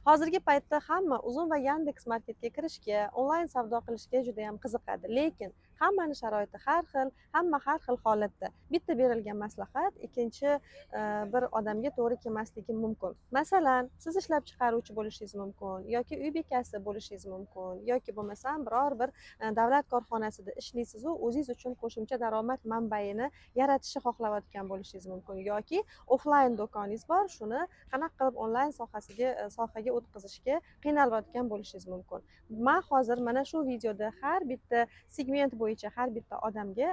Hozirgi paytda hamma Uzum va Yandex Marketga kirishga, onlayn savdo qilishga juda ham qiziqadi, lekin hammani sharoiti har xil, hamma har xil holatda. Bitta berilgan maslahat ikkinchi bir odamga to'g'ri kelmasligi mumkin. Masalan, siz ishlab chiqaruvchi bo'lishingiz mumkin yoki uy bekasi bo'lishingiz mumkin yoki bo'lmasam biror bir davlat korxonasida ishlaysiz u o'zingiz uchun qo'shimcha daromad manbaini yaratishni xohlayotgan bo'lishingiz mumkin yoki offlayn do'koningiz bor, shuni qanaqa qilib onlayn sohaga o'tkazishga qiynalayotgan bo'lishingiz mumkin. Men hozir mana shu videoda har bitta segment bo'yicha har bitta odamga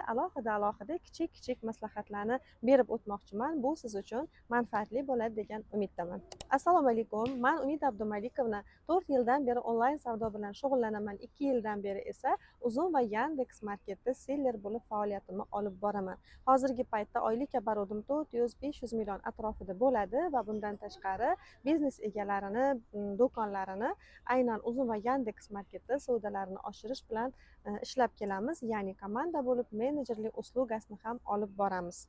alohida kichik maslahatlarni berib o'tmoqchiman. Bu siz uchun manfaatli bo'ladi degan umiddaman. Assalomu alaykum. Men Umid Abdumalikovna 4 yildan beri onlayn savdo bilan shug'ullanaman. 2 yildan beri esa Uzum va Yandex Marketda seller bo'lib faoliyatimni olib boraman. Hozirgi paytda oylik оборотim 400-500 million atrofida bo'ladi va bundan tashqari biznes egalarini, do'konlarini aynan Uzum va Yandex Marketda savdolarini oshirish bilan ishlab kelamiz, ya'ni komanda bo'lib menejerlik uslugasini ham olib boramiz.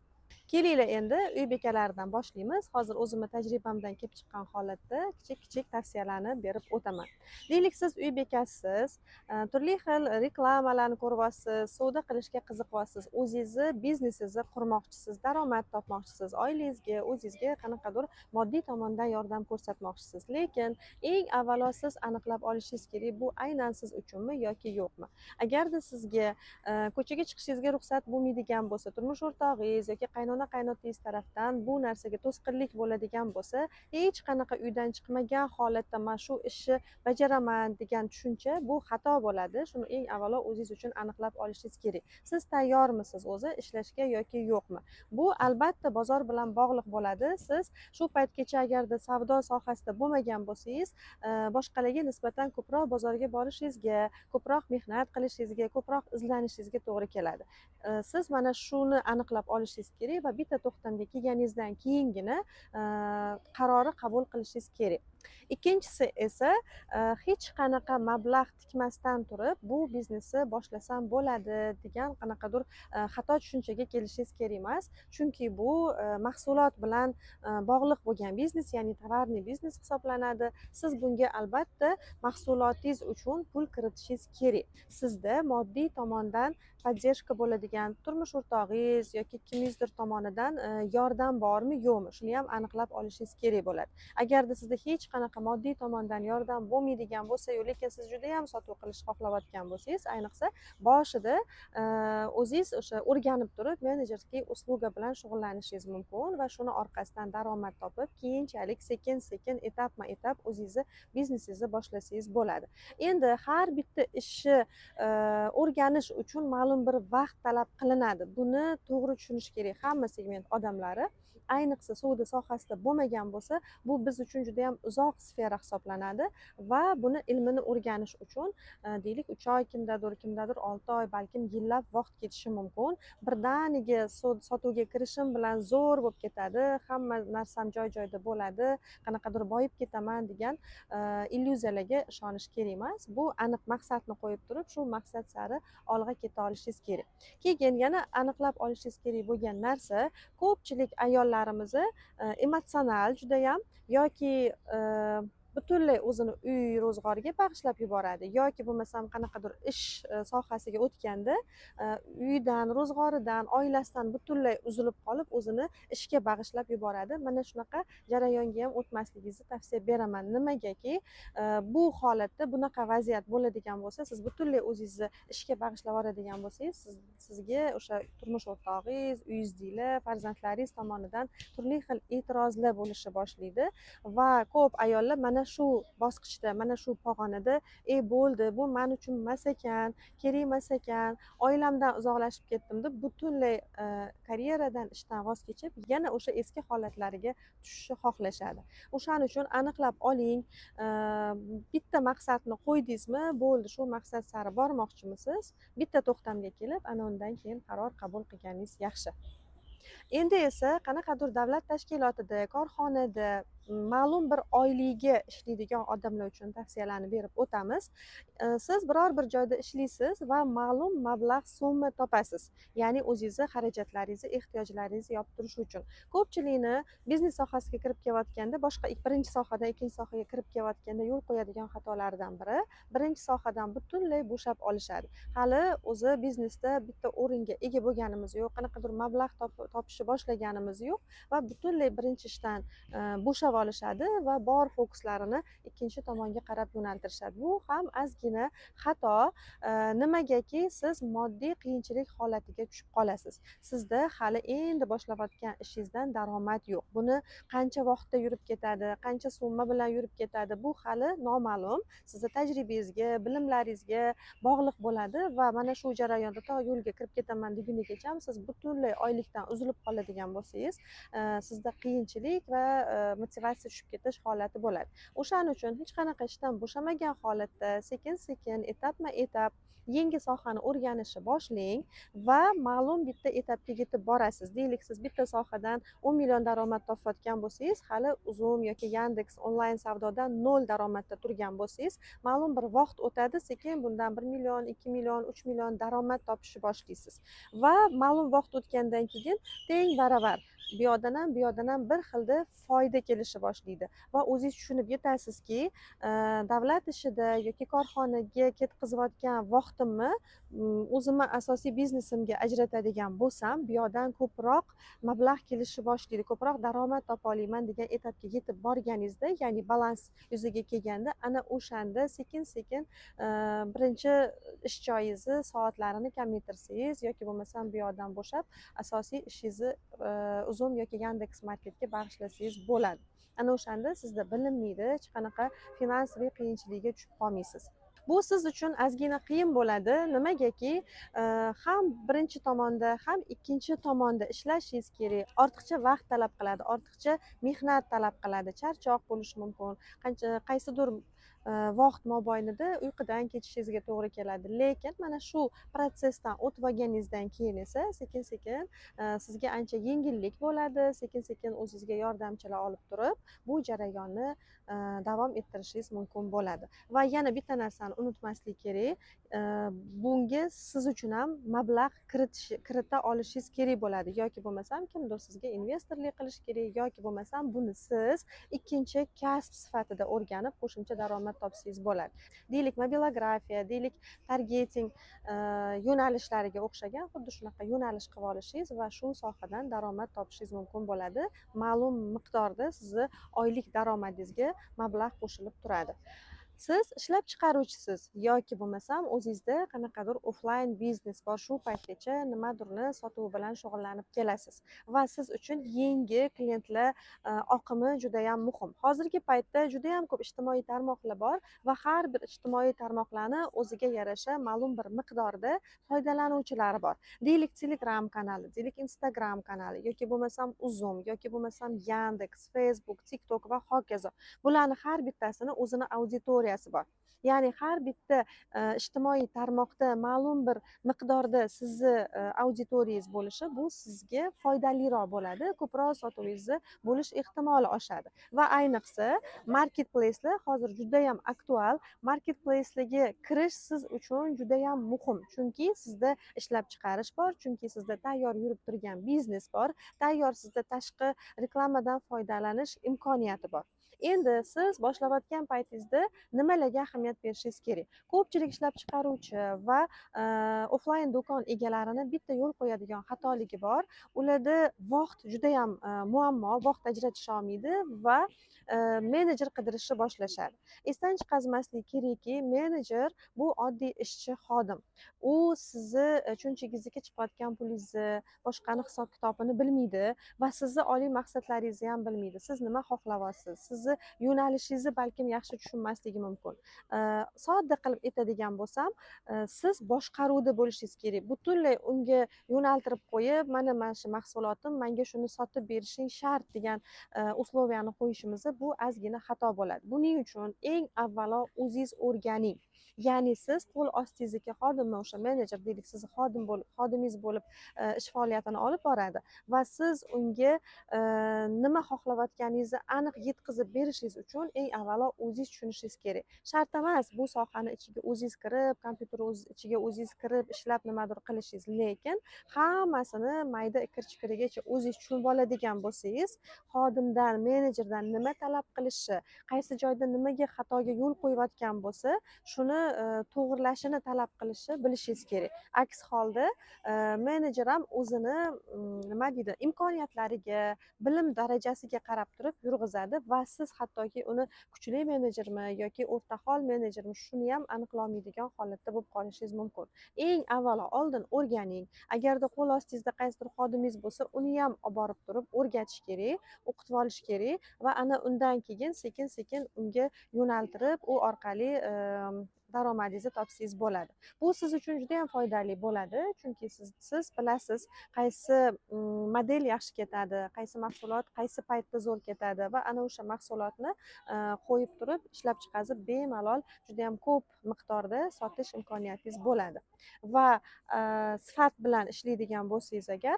Kelinglar endi uy bekalaridan boshlaymiz. Hozir o'zimni tajribamdan kelib chiqqan holatda kichik tavsiyalarni berib o'taman. Deylik, siz uy bekasisiz, turli xil reklamalarni ko'ryapsiz, savdo qilishga qiziqyapsiz, o'zingizni biznesingizni qurmoqchisiz, daromad topmoqchisiz, oilangizga, o'zingizga qanaqadir moddiy tomondan yordam ko'rsatmoqchisiz. Lekin eng avvalo siz aniqlab olishingiz kerak, bu aynan siz uchunmi yoki yo'qmi. Agarda sizga ko'chaga chiqishingizga ruxsat bo'lmaydigan bo'lsa, turmush o'rtog'ingiz yoki qaynona qaynotangiz tarafdan bu narsaga to'sqinlik bo'ladigan bo'lsa, hech qanaqa uydan chiqmagan holatda men shu ishni bajaraman degan tushuncha bu xato bo'ladi. Shuni eng avvalo o'zingiz uchun aniqlab olishingiz kerak. Siz tayyormisiz o'zi ishlashga yoki yo'qmi? Bu albatta bozor bilan bog'liq bo'ladi. Siz shu paytgacha agarda savdo sohasida bo'lmagan bo'lsangiz, boshqalarga nisbatan ko'proq bozorga borishingizga, ko'proq mehnat qilishingizga, ko'proq izlanishingizga to'g'ri keladi. Siz mana shuni aniqlab olishingiz kerak va bitta to'xtamga kelganingizdan keyingina qarori qabul qilishingiz kerak. Ikkinchisi esa hech qanaqa mablag' tikmasdan turib bu biznesni boshlasam bo'ladi degan qanaqadir xato tushunchaga kelishingiz kerak emas. Chunki bu mahsulot bilan bog'liq bo'lgan biznes, ya'ni tovarniy biznes hisoblanadi. Siz bunga albatta mahsulotingiz uchun pul kiritishingiz kerak. Sizda moddiy tomondan podдержка bo'ladigan turmush o'rtog'ingiz yoki kimningdir tomonidan yordam bormi yo'qmi, shuni ham aniqlab olishingiz kerak bo'ladi. Agarda sizda hech qanaqa moddiy tomondan yordam bo'lmaydigan bo'lsa-yu, lekin siz juda ham sotuv qilishni xohlayotgan bo'lsangiz, ayniqsa boshida o'zingiz o'sha o'rganib turib menejerlik usluga bilan shug'ullanishingiz mumkin va shuni orqasidan daromad topib, keyinchalik sekin etapma-etap o'zingizni biznesingizni boshlasangiz bo'ladi. Endi har bitta ishni o'rganish uchun ma'lum bir vaqt talab qilinadi. Buni to'g'ri tushunish kerak hamma segment odamlari. Ayniqsa savdo sohasida bo'lmagan bo'lsa, bu biz uchun juda ham uzoq sfera hisoblanadi va buni ilmini o'rganish uchun deylik 3 oy, kimdadir 6 oy, balkim yillab vaqt ketishi mumkin. Birdaniga sotuvga kirishim bilan zo'r bo'lib ketadi, hamma narsam joy-joyida bo'ladi, qanaqadir boyib ketaman degan illyuziyalarga ishonish kerak emas. Bu aniq maqsadni qo'yib turib, shu maqsad sari olg'a keta olishingiz kerak. Keyin yana aniqlab olishingiz kerak bo'lgan narsa, ko'pchilik ayollarimiz emotsional juda ham yoki butunlay o'zini uy ro'zg'origa bag'ishlab yuboradi yoki bo'lmasam qanaqadir ish sohasiga o'tganda uydan, ro'zg'oridan, oilasidan butunlay uzilib qolib o'zini ishga bag'ishlab yuboradi. Mana shunaqa jarayonga ham o'tmasligingizni tavsiya beraman. Nimagaki bu holatda bunaqa vaziyat bo'ladigan bo'lsa, siz butunlay o'zingizni ishga bag'ishlab yuboradigan bo'lsangiz, sizga o'sha turmush o'rtog'ingiz, uyingizdagilar, farzandlaringiz tomonidan turli xil e'tirozlar bo'lishni boshlaydi va ko'p ayollar mana shu bosqichda, mana shu pog'onada bo'ldi, bu men uchun emas ekan, kerak emas ekan, oilamdan uzoqlashib ketdim deb butunlay karyeradan, ishdan voz kechib, yana o'sha eski holatlariga tushishni xohlashadi. O'shaning uchun aniqlab oling, bitta maqsadni qo'ydingizmi, bo'ldi, shu maqsad sari bormoqchimisiz? Bitta to'xtamga kelib, ana undan keyin qaror qabul qilganingiz yaxshi. Endi esa qanaqadir davlat tashkilotida, korxonada ma'lum bir oyligiga ishlaydigan odamlar uchun tavsiyalarni berib o'tamiz. Siz biror bir joyda ishlaysiz va ma'lum mablag' so'mma topasiz, ya'ni o'zingizni xarajatlaringizni, ehtiyojlaringizni yopib turish uchun. Ko'pchilikni biznes sohasiga kirib kelayotganda, boshqa birinchi sohadan ikkinchi sohaga kirib kelayotganda yo'l qo'yadigan xatolardan biri, birinchi sohadan butunlay bo'shab olishadi. Hali o'zi biznesda bitta o'ringa ega bo'lganimiz yo'q, qanaqadir mablag' topishni boshlaganimiz yo'q va butunlay birinchi ishdan bo'shab olishadi va bor fokuslarini ikkinchi tomonga qarab yo'naltirishadi. Bu ham ozgina xato. Nimagaki siz moddiy qiyinchilik holatiga tushib qolasiz. Sizda hali endi boshlayotgan ishingizdan daromad yo'q. Buni qancha vaqtda yurib ketadi, qancha summa bilan yurib ketadi, bu hali noma'lum. Sizni tajribangizga, bilimlaringizga bog'liq bo'ladi va mana shu jarayonda to yo'lga kirib ketaman degunigacha siz butunlay oylikdan uzilib qoladigan bo'lsangiz, sizda qiyinchilik va motivatsiya tushib ketish holati bo'ladi. O'shaning uchun hech qanaqa ishdan bo'shamagan holatda sekin sekin, etapma etap yangi sohani o'rganishni boshlang va ma'lum bitta etapga yetib borasiz. Deylik, siz bitta sohadan 10 million daromad topayotgan bo'lsangiz, hali Uzum yoki Yandex onlayn savdodan 0 daromadda turgan bo'lsangiz, ma'lum bir vaqt o'tadi, sekin bundan 1 million, 2 million, 3 million daromad topishni boshlaysiz va ma'lum vaqt o'tgandan keyin teng baravar bu yoqdan ham bir xilda foyda kelishni boshlaydi va o'zingiz tushunib yetasizki, davlat ishida yoki korxonaga ketkazayotgan vaqtimni o'zimni asosiy biznesimga ajratadigan bo'lsam, bu yoqdan ko'proq mablag' kelishni boshlaydi, ko'proq daromad topa olaman degan etapga yetib borganingizda, ya'ni balans yuzaga kelganda, ana o'shanda sekin sekin birinchi ish joyingizni soatlarini kamaytirsangiz yoki bo'lmasam bu yoqdan bo'shab asosiy ishingizni Uzum yoki Yandex marketga bag'ishlasangiz bo'ladi. Ana o'shanda sizda bilinmaydi, hech qanaqa finansiy qiyinchilikka tushib qolmaysiz. Bu siz uchun ozgina qiyin bo'ladi. Nimagaki, ham birinchi tomonda, ham ikkinchi tomonda ishlashingiz kerak. Ortiqcha vaqt talab qiladi, ortiqcha mehnat talab qiladi, charchoq bo'lishi mumkin. Qaysidir vaqt mobaynida uyqudan kechishingizga to'g'ri keladi. Lekin mana shu protsessdan o'tib olganingizdan keyin esa sekin sekin sizga ancha yengillik bo'ladi. Sekin sekin o'zingizga yordamchilar olib turib, bu jarayonni davom ettirishingiz mumkin bo'ladi. Va yana bitta narsani unutmaslik kerak. Bunga siz uchun ham mablag' kirita olishingiz kerak bo'ladi, yoki bo'lmasam kimdir sizga investorlik qilish kerak, yoki bo'lmasam buni siz ikkinchi kasb sifatida o'rganib qo'shimcha daromad topsangiz bo'ladi. Deylik, mobilografiya, deylik, targeting yo'nalishlariga o'xshagan xuddi shunaqa yo'nalish qilib olishingiz va shu sohadan daromad topishingiz mumkin bo'ladi. Ma'lum miqdorda sizni oylik daromadingizga mablag' qo'shilib turadi. Siz ishlab chiqaruvchisiz yoki bo'lmasam o'zingizda qanaqadir offlayn biznes bor, shu paytgacha nimadirni sotuv bilan shug'ullanib kelasiz va siz uchun yangi klientlar oqimi juda ham muhim. Hozirgi paytda juda ham ko'p ijtimoiy tarmoqlar bor va har bir ijtimoiy tarmoqlarni o'ziga yarasha ma'lum bir miqdorda foydalanuvchilari bor. Deylik, Telegram kanali, deylik, Instagram kanali yoki bo'lmasam Uzum yoki bo'lmasam Yandex, Facebook, TikTok va hokazo. Bularni har bittasini o'zini auditoriyasi bor. Ya'ni har bitta ijtimoiy tarmoqda ma'lum bir miqdorda sizni auditoriyangiz bo'lishi, bu sizga foydaliroq bo'ladi, ko'proq sotuvingizni bo'lish ehtimoli oshadi. Va ayniqsa marketplacelar hozir juda ham aktual. Marketplacelarga kirish siz uchun juda ham muhim, chunki sizda ishlab chiqarish bor, chunki sizda tayyor yurib turgan biznes bor, tayyor sizda tashqi reklamadan foydalanish imkoniyati bor. Endi siz boshlayotgan paytingizda nimalarga ahamiyat berishingiz kerak? Ko'pchilik ishlab chiqaruvchi va offlayn do'kon egalarini bitta yo'l qo'yadigan xatoligi bor. Ularda vaqt juda ham muammo, vaqt ajratisha olmaydi va menejer qidirishni boshlashadi. Esdan chiqazmaslik kerakki, menejer bu oddiy ishchi xodim. U sizni cho'nchagingizga chiqayotgan pulingizni, boshqani hisob kitobini bilmaydi va sizni oliy maqsadlaringizni ham bilmaydi. Siz nima xohlayapsiz? Sizni sizni yo'nalishingizni balkim yaxshi tushunmasligi mumkin. Sodda qilib aytadigan bo'lsam, siz boshqaruvda bo'lishingiz kerak. Butunlay unga yo'naltirib qo'yib, mana shu mahsulotim, menga shuni sotib berishing shart degan usloviyani qo'yishimiz bu ozgina xato bo'ladi. Buning uchun eng avvalo o'zingiz o'rganing. Ya'ni siz qo'l ostingizdagi xodimni, o'sha menejer deylik, sizni xodimingiz bo'lib ish faoliyatini olib boradi va siz unga nima xohlayotganingizni aniq yetkazib berishingiz uchun eng avvalo o'zingiz tushunishingiz kerak. Shart emas bu sohani ichiga o'zingiz kirib, kompyuter ichiga o'zingiz kirib ishlab nimadir qilishingiz, lekin hammasini mayda kirchikirigacha o'zingiz tushunib oladigan bo'lsangiz, xodimdan, menejerdan nima talab qilishi, qaysi joyda nimaga xatoga yo'l qo'yayotgan bo'lsa, shuni to'g'irlashini talab qilishi bilishingiz kerak. Aks holda menejer ham o'zini nima deydi, imkoniyatlariga, bilim darajasiga qarab turib yurg'izadi va siz hattoki uni kuchli menejermi yoki o'rtahol menejermi shuni ham aniqlolmaydigan holatda bo'lib qolishingiz mumkin. Eng avvalo oldin o'rganing. Agarda qo'l ostingizda qaysidir xodimingiz bo'lsa, uni ham olib borib turib o'rgatish kerak, o'qitib olish kerak va ana undan keyin sekin-sekin unga yo'naltirib, u orqali daromadingizni topsangiz bo'ladi. Bu siz uchun juda ham foydali bo'ladi, chunki siz bilasiz qaysi model yaxshi ketadi, qaysi mahsulot qaysi paytda zo'r ketadi va ana o'sha mahsulotni qo'yib turib ishlab chiqarib bemalol juda ham ko'p miqdorda sotish imkoniyatingiz bo'ladi. Va sifat bilan ishlaydigan bo'lsangiz agar,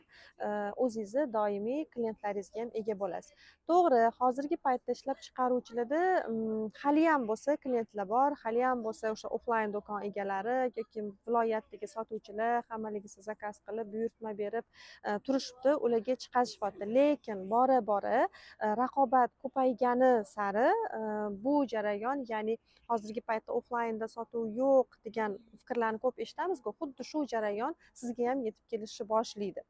o'zingizni doimiy klientlaringizga ham ega bo'lasiz. To'g'ri, hozirgi paytda ishlab chiqaruvchilarda hali ham bo'lsa klientlar bor, hali ham bo'lsa o'sha offlayn do'kon egalari yoki viloyatdagi sotuvchilar hammaligisi zakaz qilib, buyurtma berib turishibdi, ularga chiqarishyapti. Lekin bora-bora raqobat ko'paygani sari bu jarayon, ya'ni hozirgi paytda offlaynda sotuv yo'q degan fikrlarni ko'p eshitamiz-ku, xuddi shu jarayon sizga ham yetib kelishni boshlaydi.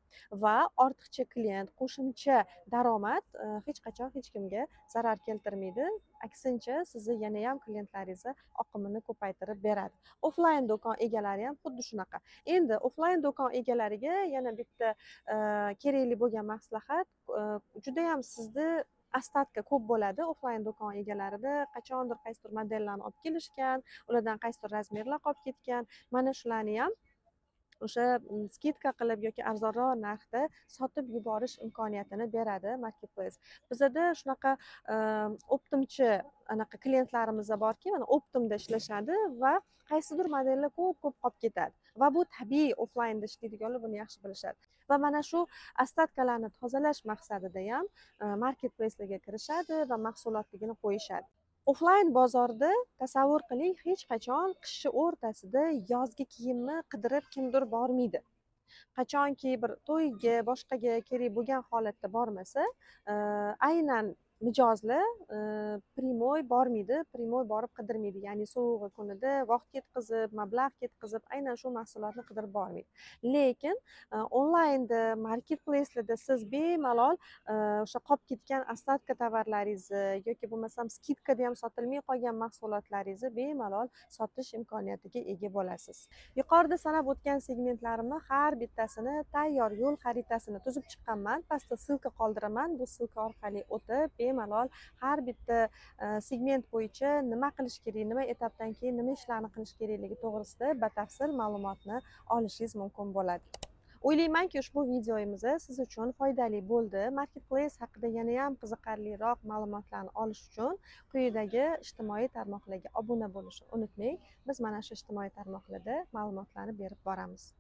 Va ortiqcha klient, qo'shimcha daromad hech qachon hech kimga zarar keltirmaydi. Aksincha, sizni yana ham klientlaringizni oqimini ko'paytirib beradi. Offlayn do'kon egalari ham xuddi shunaqa. Endi offlayn do'kon egalariga yana bitta kerakli bo'lgan maslahat, juda ham sizni ostatka ko'p bo'ladi offlayn do'kon egalarida. Qachondir qaysidir modellarni olib kelishgan, ulardan qaysidir razmerlar qolib ketgan. Mana shularni ham o'sha skidka qilib yoki arzonroq narxda sotib yuborish imkoniyatini beradi marketplace. Bizada shunaqa optimchi anaqa klientlarimiz borki, mana optimda ishlashadi va qaysidir modellar ko'p qolib ketadi. Va bu tabiiy, offlaynda ishlaydiganlar buni yaxshi bilishadi. Va mana shu ostatkalarni tozalash maqsadida ham marketplacelarga kirishadi va mahsulotligini qo'yishadi. Offlayn bozorda tasavvur qiling, hech qachon qishni o'rtasida yozgi kiyimni qidirib kimdir bormaydi. Qachonki bir to'yga, boshqaga kerak bo'lgan holatda bormasa, aynan mijozlar primoy bormaydi, primoy borib qidirmaydi. Ya'ni sovuq kunida vaqt ketkazib, mablag' ketkazib, aynan shu mahsulotni qidirib bormaydi. Lekin onlaynda, marketplacelarda siz bemalol o'sha qolib ketgan ostatka tovarlaringizni yoki bo'lmasam skidkada ham sotilmay qolgan mahsulotlaringizni bemalol sotish imkoniyatiga ega bo'lasiz. Yuqorida sanab o'tgan segmentlarimni har bittasini tayyor yo'l xaritasini tuzib chiqqanman. Pastda silka qoldiraman. Bu silka orqali o'tib bemalol har bitta segment bo'yicha nima qilish kerak, nima etapdan keyin nima ishlarni qilish kerakligi to'g'risida batafsil ma'lumotni olishingiz mumkin bo'ladi. O'ylaymanki, ushbu videomiz siz uchun foydali bo'ldi. Marketplace haqida yana ham qiziqarliroq ma'lumotlarni olish uchun quyidagi ijtimoiy tarmoqlarga obuna bo'lishni unutmang. Biz mana shu ijtimoiy tarmoqlarda ma'lumotlarni berib boramiz.